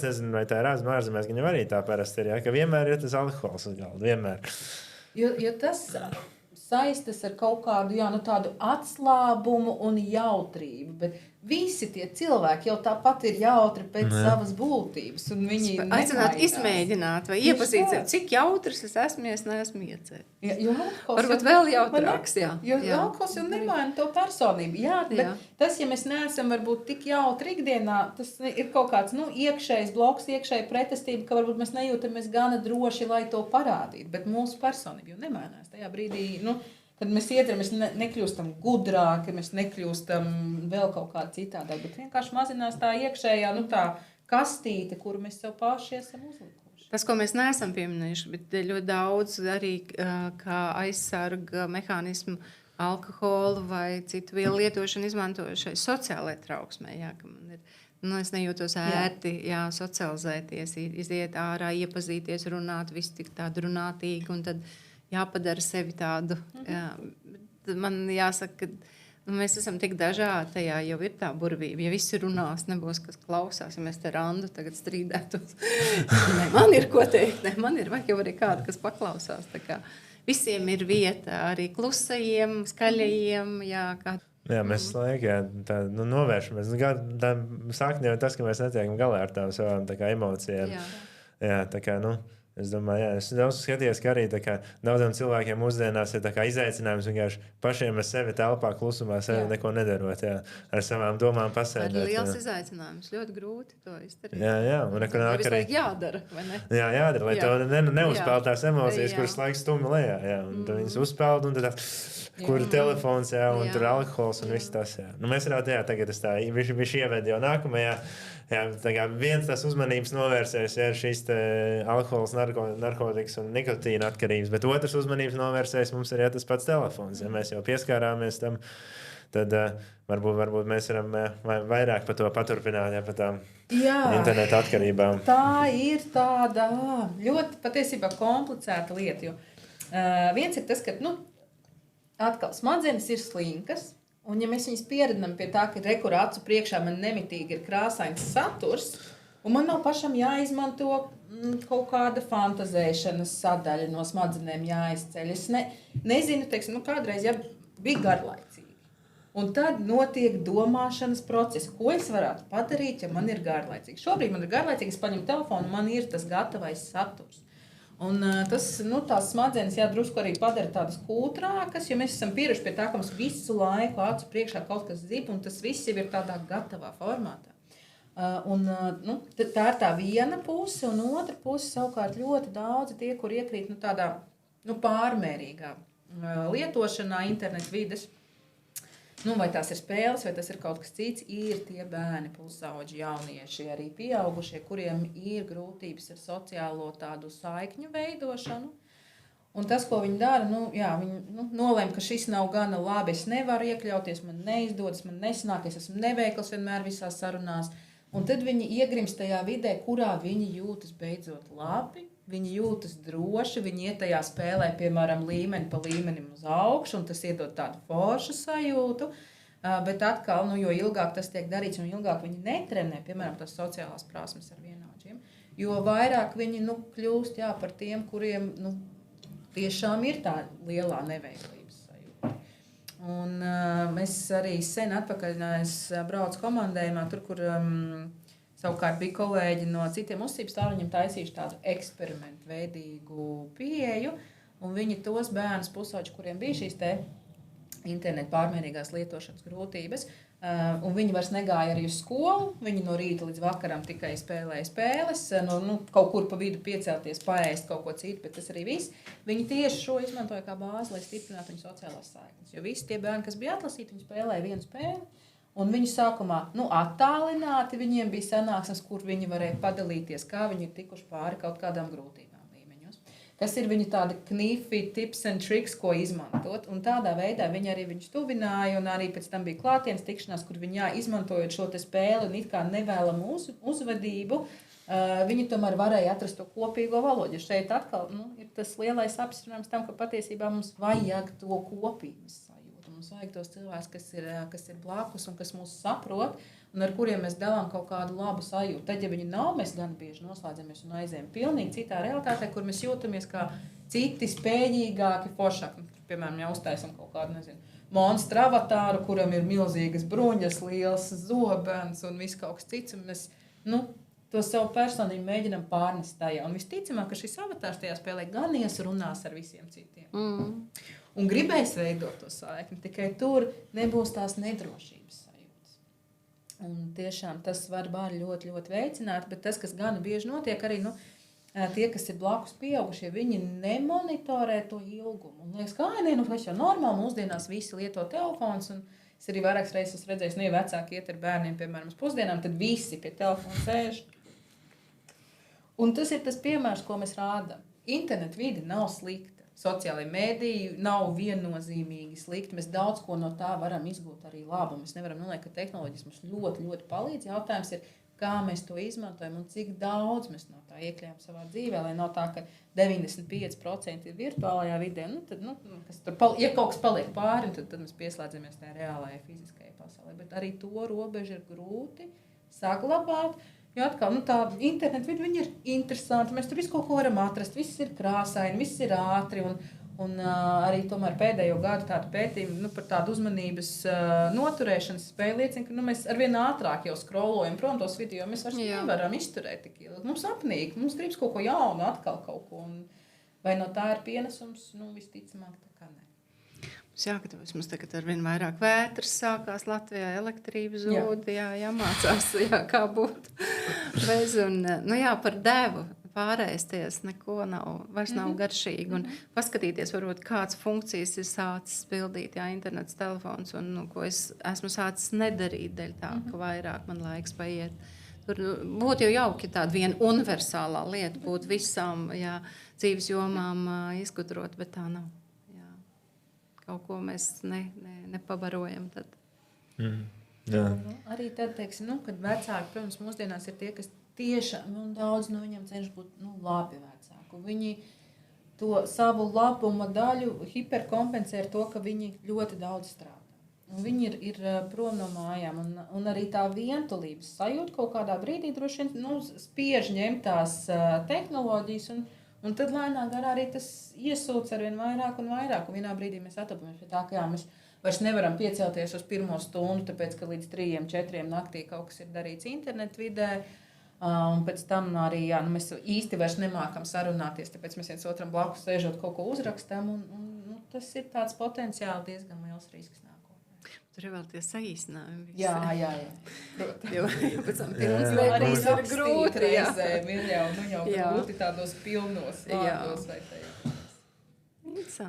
nezinu, vai tā ir ārzemēs, gan jau arī tā parasti ir, jā, ka vienmēr ir tas alkohols uz galda, vienmēr. Jo tas saistas ar kaut kādu tādu atslābumu un jautrību, bet visi tie cilvēki jau tāpat ir jautri pēc savas būtības. Aicināt, izmēģināt vai iepazīt sevi, cik jautrs es esmu, ja es neesmu iecēris. Varbūt vēl jautrāks, jā. Jo alkohols jau nemaina to personību. Jā, bet tas, ja mēs neesam varbūt tik jautri ikdienā, tas ir kaut kāds iekšējs bloks, iekšēja pretestība, ka varbūt mēs nejūtamies gana droši, lai to parādītu, bet mūsu personība jau nemainās tajā brīdī, kad mēs iedram, mēs nekļūstam gudrāki, mēs nekļūstam vēl kaut kā citādāk, bet vienkārši mazinās tā iekšējā, tā kastīte, kuru mēs sev paši esam uzlikuši. Tas, ko mēs neesam pieminējuši, bet ļoti daudz arī kā aizsarga mehānismu alkoholu vai citu vielu lietošanu izmantojušai sociālajai trauksmē, ka man ir, es nejūtos ērti, socializēties, iziet ārā, iepazīties, runāt, viss tik tādu runātīgi, un tad jāpadara sevi tādu. Man jāsaka, ka mēs esam tik dažādi, tajā jau ir tā burvība. Ja visi runās, nebūs kas klausās, ja mēs te randu tagad strīdētos. Man ir ko teikt, man ir, vai jau arī kāda, kas paklausās. Tā kā visiem ir vieta, arī klusajiem, skaļajiem, Jā, mēs novēršamies. Tā sakne jau tas, ka mēs netiekam galā ar tām savām emocijām. Jā, tā kā, es domāju, es daudz skatījos, ka arī daudziem cilvēkiem mūsdienās ir izaicinājums vienkārši pašiem ar sevi telpā klusumā, sevi neko nedarot, ar savām domām pasēdēt. Tas ir liels izaicinājums, ļoti grūti to izdarīt. Jā, un nāk arī jādara, vai ne? Jā, jādara, lai to neuzpeld tās emocijas, kuras laiks stumi lejā, un tad viņas uzpeld, un tad kur ir telefons, un tur alkohols un viss tas, Mēs varētu, tagad es tā viši ievedu jau nākamajā. Viens tas uzmanības novērsējs ir šīs alkohols, narkotikas un nikotīna atkarības, bet otrs uzmanības novērsējs mums ir tas pats telefons. Ja mēs jau pieskārāmies tam, tad varbūt mēs varam vairāk par to paturpināt, par tām interneta atkarībām. Tā ir tāda ļoti patiesībā komplicēta lieta, jo viens ir tas, ka atkal smadzenes ir slinkas. Un ja mēs viņus pieredam pie tā, ka rekurā acu priekšā man nemitīgi ir krāsains saturs, un man nav pašam jāizmanto kaut kāda fantazēšanas sadaļa no smadzenēm jāizceļ. Es nezinu, kādreiz bija garlaicīgi. Un tad notiek domāšanas process, ko es varētu padarīt, ja man ir garlaicīgi. Šobrīd man ir garlaicīgi, es paņemu telefonu, man ir tas gatavais saturs. Un tas, tās smadzenes drusku arī padara tādas kūtrākas, jo mēs esam pieraduši pie tā, ka mums visu laiku acu priekšā kaut kas zib, un tas viss jau ir tādā gatavā formātā. Tā ir tā viena puse, un otra puse savukārt ļoti daudzi tie, kur iekrīt tādā pārmērīgā lietošanā internetu vides. Vai tās ir spēles, vai tas ir kaut kas cits, ir tie bērni, pusauģi, jaunieši, arī pieaugušie, kuriem ir grūtības ar sociālo tādu saikņu veidošanu. Un tas, ko viņi dara, viņi nolēma, ka šis nav gana labi, es nevaru iekļauties, man neizdodas, man nesanāk, es esmu neveikls vienmēr visās sarunās. Un tad viņi iegrimst tajā vidē, kurā viņi jūtas beidzot labi. Viņi jūtas droši, viņi iet tajā spēlē, piemēram, līmeni pa līmenim uz augšu, un tas iedod tādu foršu sajūtu. Bet atkal, jo ilgāk tas tiek darīts, un ilgāk viņi netrenē, piemēram, tās sociālās prasmes ar vienaudžiem, jo vairāk viņi kļūst par tiem, kuriem tiešām ir tā lielā neveiklības sajūta. Un mēs arī sen atpakaļ, es braucu komandējumā, tur, kur savukārt bija kolēģi no citiem uzticības tā, viņiem taisījuši tādu eksperimentu veidīgu pieeju, un viņi tos bērnus pusauģi, kuriem bija šīs internetu pārmērīgās lietošanas grūtības, un viņi vairs negāja arī uz skolu, viņi no rīta līdz vakaram tikai spēlēja spēles, kaut kur pa vidu piecelties, paēst kaut ko citu, bet tas arī viss. Viņi tieši šo izmantoja kā bāzi, lai stiprinātu viņu sociālās saiknes, jo visi tie bērni, kas bija atlasīti, viņi spēlēja vienu spēli. Un viņi sākumā attālināti, viņiem bija sanāksmes, kur viņi varēja padalīties, kā viņi ir tikuši pāri kaut kādām grūtībām līmeņos. kas ir viņu tādi knifi, tips and tricks, ko izmantot. Un tādā veidā viņi arī viņus tuvināja, un arī pēc tam bija klātienes tikšanās, kur viņi izmantojot šo te spēli un it kā nevēlamu uzvedību, viņi tomēr varēja atrast to kopīgo valodu. Šeit atkal ir tas lielais apstiprinājums tam, ka patiesībā mums vajag to kopības sajūtu. Mums vajag tos cilvēkus, kas ir blakus un kas mūs saprot, un ar kuriem mēs dalām kaut kādu labu sajūtu. Tad, ja viņi nav, mēs gan bieži noslēdzamies un aizējam pilnīgi citā realitātē, kur mēs jūtamies kā citi spējīgāki, foršāki. Piemēram, ja uztaisam kaut kādu, monstru avatāru, kuram ir milzīgas bruņas, liels zobens un viss kaut kas cits, un mēs, to savu personību mēģinam pārnest tajā. Un visticamāk, ka šis avatārs tajā spēlē gan runās ar visiem citiem. Un gribēs veidot to saikni, tikai tur nebūs tās nedrošības. Un tiešām tas var bāri ļoti, ļoti veicināt, bet tas, kas gan bieži notiek, arī tie, kas ir blakus pieaugušie, viņi nemonitorē to ilgumu. Un liekas, ka tas jau normāli, mūsdienās visi lieto telefons, un es arī vairākas reizes redzēju, ja vecāki iet ar bērniem, piemēram, uz pusdienām, tad visi pie telefona sēž. Un tas ir tas piemērs, ko mēs rādām. Internet vide nav slikta. Sociālajie mēdīji nav viennozīmīgi slikti. Mēs daudz ko no tā varam izgūt arī labu. Mēs nevaram noliekt, ka tehnoloģijas mums ļoti, ļoti palīdz. Jautājums ir, kā mēs to izmantojam un cik daudz mēs no tā iekļājam savā dzīvē, lai nav tā, ka 95% ir virtuālajā vidē. Tad, kas tur ja kaut kas paliek pāri, tad mēs pieslēdzamies tajā reālajai fiziskajai pasaulē. Bet arī to robežu ir grūti saglabāt. Jo atkal, tā interneta vide, viņi ir interesanti, mēs tur visu kaut ko varam atrast, viss ir krāsaini, viss ir ātri, un arī tomēr pēdējo gadu tādu pētījumu par tādu uzmanības noturēšanas spēju liecina, ka mēs arvien ātrāk jau scrollojam prom tos video, mēs vairs nevaram izturēt tik ilgi. Mums apnīk, mums gribas kaut ko jaunu, atkal kaut ko, un vai no tā ir pienesums, visticamāk tā kā ne. Jāgatavojas. Mums tagad ar vien vairāk vētras sākās Latvijā, elektrība zūd, jāmācās, kā būt bez. Un, par devu pārēsties neko vairs nav garšīgi. Un paskatīties, varbūt kāds funkcijas ir sācis pildīt, internets, telefons, un ko es esmu sācis nedarīt dēļ tā, ka vairāk man laiks paiet. Tur būtu jau jauki tāda viena universālā lieta, būtu visām dzīves jomām izgudrot, bet tā nav. Kaut ko mēs nepabarojam. Tad. Arī tad, teiksim, kad vecāki, protams, mūsdienās ir tie, kas tiešām daudz no viņiem cenšas būt labi vecāki. Viņi to savu labuma daļu hiperkompensē ar to, ka viņi ļoti daudz strādā. Un viņi ir prom no mājām. Un arī tā vientulības sajūta kaut kādā brīdī droši vien spiež ņemt tās tehnoloģijas un tad lēnā garā arī tas iesūc arvien vairāk un vairāk. Un vienā brīdī mēs atapamies pie tā, ka mēs vairs nevaram piecelties uz 1 stundu, tāpēc, ka līdz 3-4 naktī kaut kas ir darīts internetu vidē. Un pēc tam arī mēs īsti vairs nemākam sarunāties, tāpēc mēs viens otram blakus sēžot kaut ko uzrakstam. Un tas ir tāds potenciāli diezgan liels risks nākotnē. Tur ir vēl tie saīsinājumi. Jā. Jo pēc tam pilns arī ir grūti reizēm. Ir jau grūti tādos pilnos vārdos vai tajā. Viss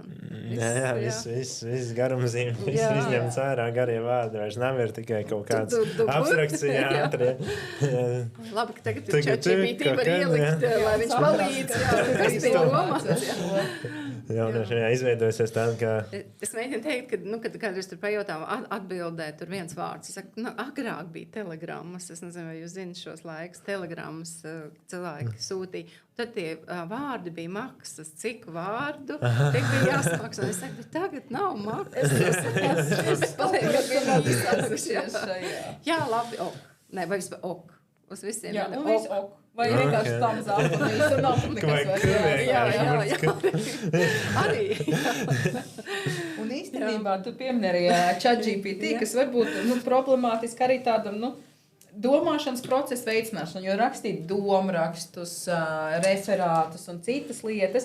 garumzīme, viss ir izņemts ārā, garie vārdi vairs nav, ir tikai kaut kāds abstrakcija ātrie. Labi, ka tagad ir ChatGPT var ielikt, lai viņš palīdz, kas bija domāts. Izveidojusies tāda, ka... Es mēģinu teikt, kad kādreiz tur pajautām atbildēt, tur viens vārds. Es saku, agrāk bija telegrammas, es nezinu, vai jūs zināt šos laikus, telegrammas cilvēki sūtīja. Tad tie vārdi bija maksas, cik vārdu, tik bija jāsmaksā. Un es saku, bet tagad nav maksas. Es palieku vienmēr īsākušies. Jā, labi, ok. Nē, vai vispār ok. Uz visiem. Jā, un viss ok. Vai vienkārši tam zāp un viss, un nav nekas vairs. Jā. Arī. Un īstenībā tu piemini arī ChatGPT, kas varbūt problemātiski arī tādam, domāšanas procesa veicināšana, jo rakstīt domrakstus, referātus un citas lietas,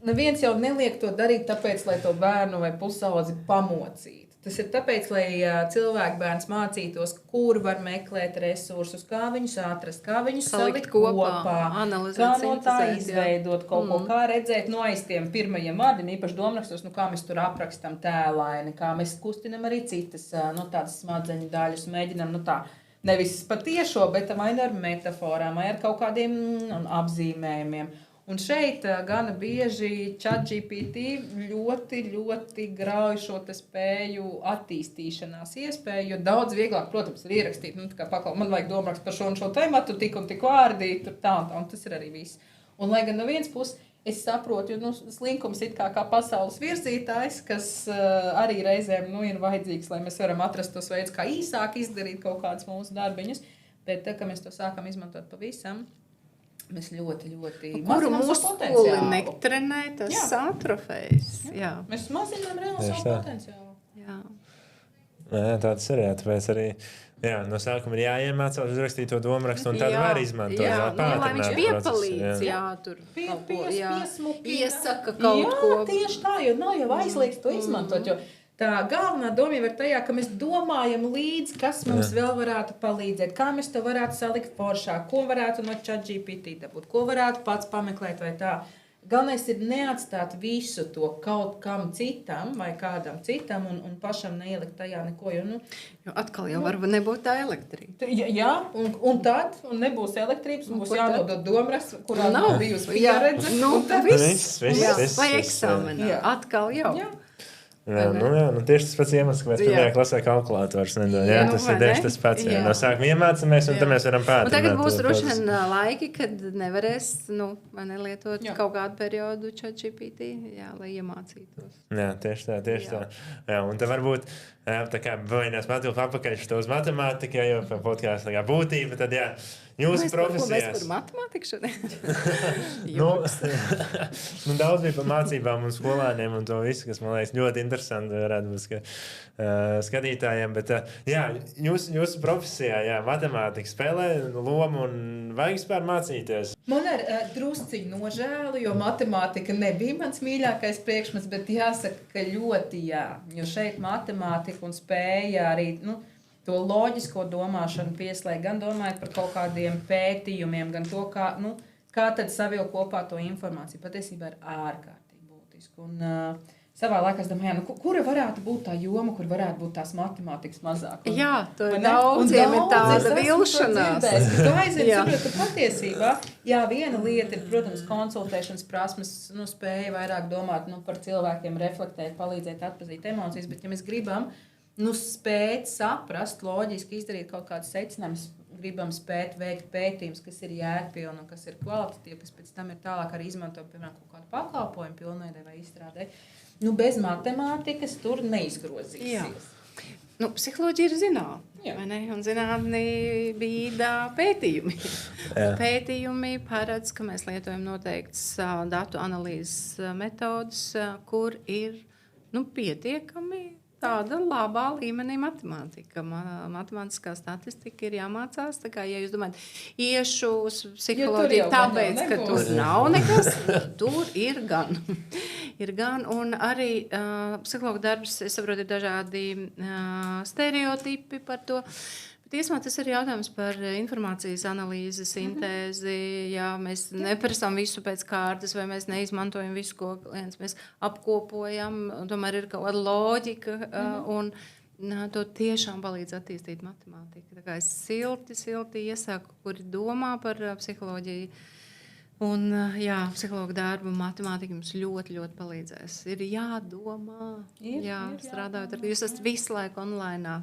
neviens jau neliek to darīt tāpēc, lai to bērnu vai pusaudzi pamocītu. Tas ir tāpēc, lai cilvēku bērns mācītos, kur var meklēt resursus, kā viņus atrast, kā viņus salikt kopā, kā no tā izveidot kaut ko, kā redzēt aiz tiem pirmajiem vārdiem, īpaši domrakstos, kā mēs tur aprakstam tēlaini, kā mēs kustinam arī citas tādas smadzeņu daļas, mēģinam nevis patiešo, bet vai ar metaforām, vai ar kaut kādiem apzīmējumiem. Un šeit gana bieži ChatGPT ļoti grauj šo te spēju attīstīšanās iespēju, jo daudz vieglāk, protams, ir ierakstīt, man vajag domāks par šo un šo tematu, tik un tik vārdi, tur tā, un tas ir arī viss. Un lai gan no vienas puses, es saprotu, jo slinkums it kā pasaules virzītājs, kas arī reizēm ir vajadzīgs, lai mēs varam atrast tos veidus, kā īsāk izdarīt kaut kādas mūsu darbiņus, bet tā, ka mēs to sākam izmantot pavisam, mēs ļoti kuru muskuli netrenē, tas atrofējas. Jā. Mēs mazinām reāli savu potenciālu. Jā. Jā, tāds ir, tāpēc arī no sākuma ir jāiemācās uzrakstīt to domrakstu, un tad var izmantot. Lai viņš piepalīdz, tur iesaka kaut ko. Jā, tieši tā, jo nav jau aizliegts to izmantot, jo tā galvenā doma jau ir tajā, ka mēs domājam līdzi, kas mums vēl varētu palīdzēt, kā mēs to varētu salikt foršā, ko varētu no ChatGPT dabūt, ko varētu pats pameklēt vai tā. Galvenais ir neatstāt visu to kaut kam citam vai kādam citam un pašam neielikt tajā neko. Jo atkal jau var nebūt tā elektrība. Jā, un tad nebūs elektrības, un būs jānodod domras, kurā nav bijusi pieredze. Viss. Vai eksāmenā. Atkal jau. Jā, tieši tas pats iemesls, kāpēc pirmajā klasē kalkulators nedod. Tas ir tieši tas pats. No sākuma iemācāmies, un tad mēs varam pātrināt. Tagad būs droši vien laiki, kad nevarēs nelietot kaut kādu periodu ChatGPT, lai iemācītos. Jā, tieši tā. Jā, un tad varbūt tā kā vainās Matilda apakaļ uz matemātiku, jo par podkāstu būtība, tad jūsu profesijās. Mēs par matemātiku šodien? Daudz bija par mācībām un skolāniem un to visu, kas man liekas ļoti interesanti varētu būt skatītājiem. Bet jūsu profesijā matemātika spēlē lomu un vajag vispār mācīties. Man ir drusciņi nožēlu, jo matemātika nebija mans mīļākais priekšmets, bet jāsaka, ka ļoti jo šeit matemātika un spēja arī, to loģisko domāšanu pieslēgt, gan domājot par kaut kādiem pētījumiem, gan to, kā tad savilkt kopā to informāciju. Patiesībā ir ārkārtīgi būtiski. Un savā laikā es domāju, kura varētu būt tā joma, kur varētu būt tās matemātikas mazāk? Jā, to daudziem ir tāda vilšanās. Tu aizvien saproti, ka patiesībā, viena lieta ir, protams, konsultēšanas prasmes, spēja vairāk domāt par cilvēkiem, reflektēt, palīdzēt atpazīt emocijas, bet ja mēs gribam spēt saprast, loģiski izdarīt kaut kādus secinājumus, gribam spēt veikt pētījumus, kas ir jēgpilni un kas ir kvalitatīvi, kas pēc tam ir tālāk arī izmanto, piemēram, kaut kādu pakalpojumu pilnveidē vai izstrādē. Bez matemātikas tur neizgrozīsies. Psiholoģija ir zinātne, vai ne? Un zinātnē bīdā pētījumi. Pētījumi paredz, ka mēs lietojam noteiktas datu analīzes metodas, kur ir pietiekami tāda labā līmenī matemātika. Matemātiskā statistika ir jāmācās. Tā kā, ja jūs domājat, iešu uz psiholoģiju tāpēc, ka tur nav nekas, tur ir gan. Ir gan, un arī psihologa darbs, es saprotu, ir dažādi stereotipi par to. Bet īsumā tas ir jautājums par informācijas analīzi, sintēzi. Jā, mēs neprasām visu pēc kārtas, vai mēs neizmantojam visu, ko klients mēs apkopojam. Tomēr ir kaut kāda loģika, un to tiešām palīdz attīstīt matemātiku. Tā kā es silti iesaku, kuri domā par psiholoģiju. Un, psihologa darbu matemātika jums ļoti palīdzēs. Ir jādomā, strādājot ar to. Jūs esat visu laiku online,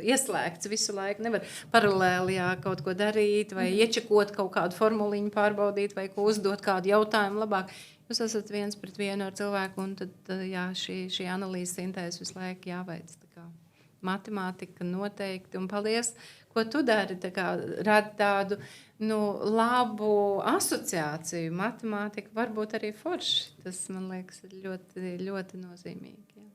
ieslēgts visu laiku. Nevar paralēli kaut ko darīt vai iečekot kaut kādu formuliņu, pārbaudīt vai ko uzdot kādu jautājumu labāk. Jūs esat viens pret vienu ar cilvēku, un tad šī analīzes sintēze visu laiku jāveic. Matemātika noteikti, un paldies, ko tu dari, radi tādu labu asociāciju. Matemātika var būt arī forši. Tas, man liekas, ir ļoti nozīmīgi.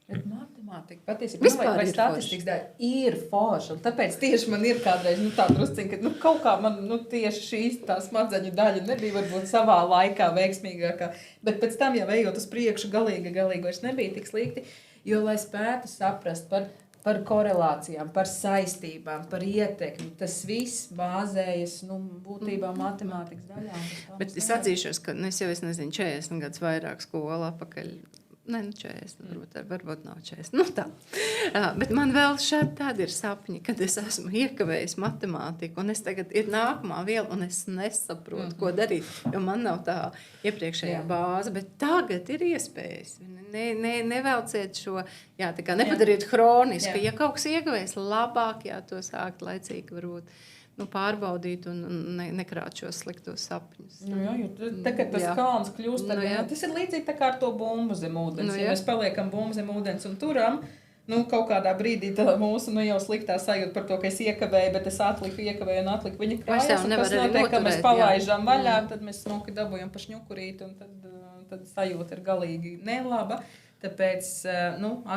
Bet matemātika patiesībā vai statistikas daļa ir forša. Tāpēc tieši man ir kādreiz tā drusciņa, ka kaut kā man tieši šīs tā smadzeņu daļa nebija varbūt savā laikā veiksmīgākā. Bet pēc tam, ejot uz priekšu, galīgi vairs nebija tik slikti. Jo, lai spētu saprast par korelācijām, par saistībām, par ietekmi, tas viss bāzējas būtībā matemātikas daļā. Bet es atzīšos, ka es nezinu, 40 gadus vairāk skolu apakaļ. Nē, 40, varbūt nav 40. Nu, tā. Bet man vēl šādi tādi ir sapņi, kad es esmu iekavējis matemātiku, un es tagad ir nākamā viela, un es nesaprotu, ko darīt, jo man nav tā iepriekšējā bāze, bet tagad ir iespējas. Nevelciet šo, tā kā nepadariet hroniski. Ja kaut kas iekavējis, labāk, to sākt laicīgi varbūt. Pārbaudīt un nekrāt šos sliktos sapņus. Tagad tas kalns kļūst tas ir līdzīgi tā kā ar to bumbu zem ūdens. Ja mēs paliekam bumbu zem ūdens un turam, kaut kādā brīdī tā mūsu jau sliktā sajūta par to, ka es iekavēju, bet es iekavēju un atliku viņa kājas. Un kas notiek, ka mēs palaižam vaļā, tad mēs smuki dabujam pa šņukurīt, un tad sajūta ir galīgi nelaba. Tāpēc,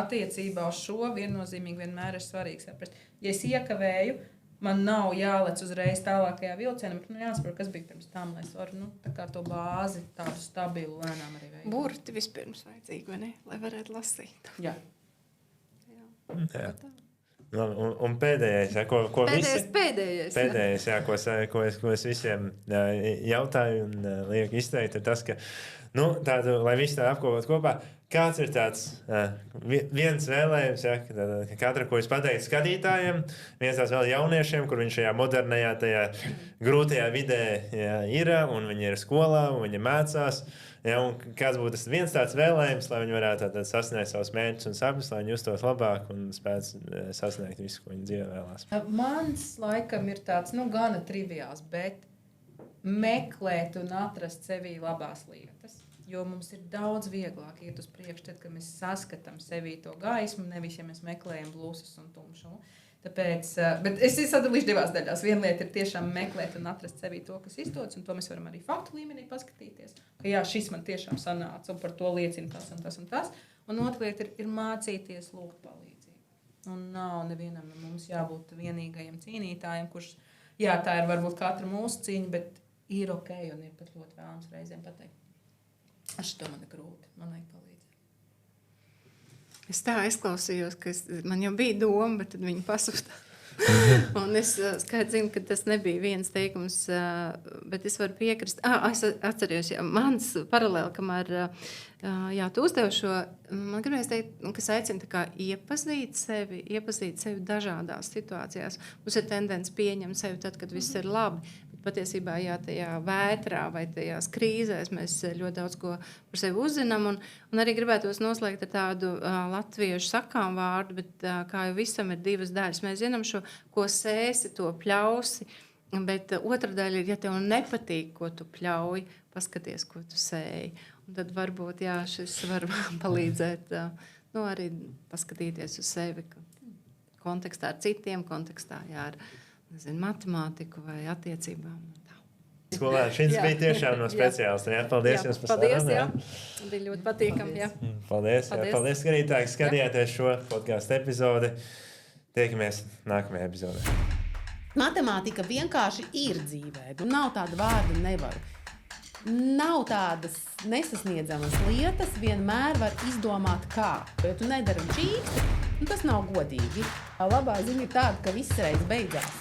attiecībā uz šo viennozīmīgi vienmēr ir svarīgi saprast. Ja es iekavēju, man nav jālec uzreiz tālākajā vilcienā, bet jāsaprot, kas bija pirms tam, lai es varu tā kā to bāzi tādu stabilu lēnām arī veidot. Burti vispirms vajadzīgi, vai ne? Lai varētu lasīt. Jā. Un pēdējais, ko pēdējais, ko es visiem jautāju un lieku izteikt, ir tas, ka, tādu, lai visi tādu apkopot kopā, kāds ir tāds viens vēlējums, ka katra, ko es pateicu skatītājiem, viens tāds vēl jauniešiem, kur viņš šajā modernajā, tajā grūtajā vidē ir, un viņi ir skolā, un viņi mācās, un kāds būtu tas viens tāds vēlējums, lai viņi varētu sasniegt savus mērķus un sapņus, lai viņi justos labāk un spētu sasniegt visu, ko viņi dzīvē vēlās. Mans laikam ir tāds, gana triviāls, bet meklēt un atrast sevī labās lietas. Jo mums ir daudz vieglāk iet uz priekšu, tad, kad mēs saskatām sevī to gaismu, nevis, ja mēs meklējam blūzas un tumšumu. Tāpēc, bet es sadalīšu divās daļās. Viena lieta ir tiešām meklēt un atrast sevī to, kas izdodas, un to mēs varam arī faktu līmenī paskatīties. Ka šis man tiešām sanāca, un par to liecina tas un tas un tas. Un otra lieta ir mācīties lūgt palīdzību. Un nav nevienam no mums jābūt vienīgajam cīnītājam, kurš, tā ir varbūt katra mūsu cīņa, bet ir ok, un ir pat ļoti vēlams reizēm pateikt. To man ir grūti, man vajag palīdzēt. Es tā izklausījos, ka man jau bija doma, bet tad viņi pasūta. Un es skaidri zinu, ka tas nebija viens teikums, bet es varu piekrist. Es atceros, mans paralēli, kamēr tu uzdevi šo, man gribēs teikt, kas aicina tā kā iepazīt sevi dažādās situācijās. Mums ir tendence pieņemt sevi tad, kad viss ir labi. Patiesībā, tajā vētrā vai tajās krīzēs mēs ļoti daudz ko par sevi uzzinām. Un arī gribētos noslēgt ar tādu latviešu sakām vārdu, bet kā jau visam ir divas daļas. Mēs zinām šo, ko sēsi, to pļausi, bet otra daļa ir, ja tev nepatīk, ko tu pļauj, paskaties, ko tu sēji. Un tad varbūt, šis var palīdzēt arī paskatīties uz sevi kontekstā ar citiem, kontekstā ar matemātiku vai attiecībām. Skolēni, šis bija tiešām no speciālistiem. Paldies jums par sarunu. Bija ļoti patīkami. Paldies, skatītāji, skatījāties šo podcastu epizodi. Tiekamies nākamajā epizodē. Matemātika vienkārši ir dzīvē. Nav tāda vārda nevaru. Nav tādas nesasniedzamas lietas, vienmēr var izdomāt kā. Ja tu nedari čīksti, tas nav godīgi. Labā ziņa ir tāda, ka viss reiz beidzās.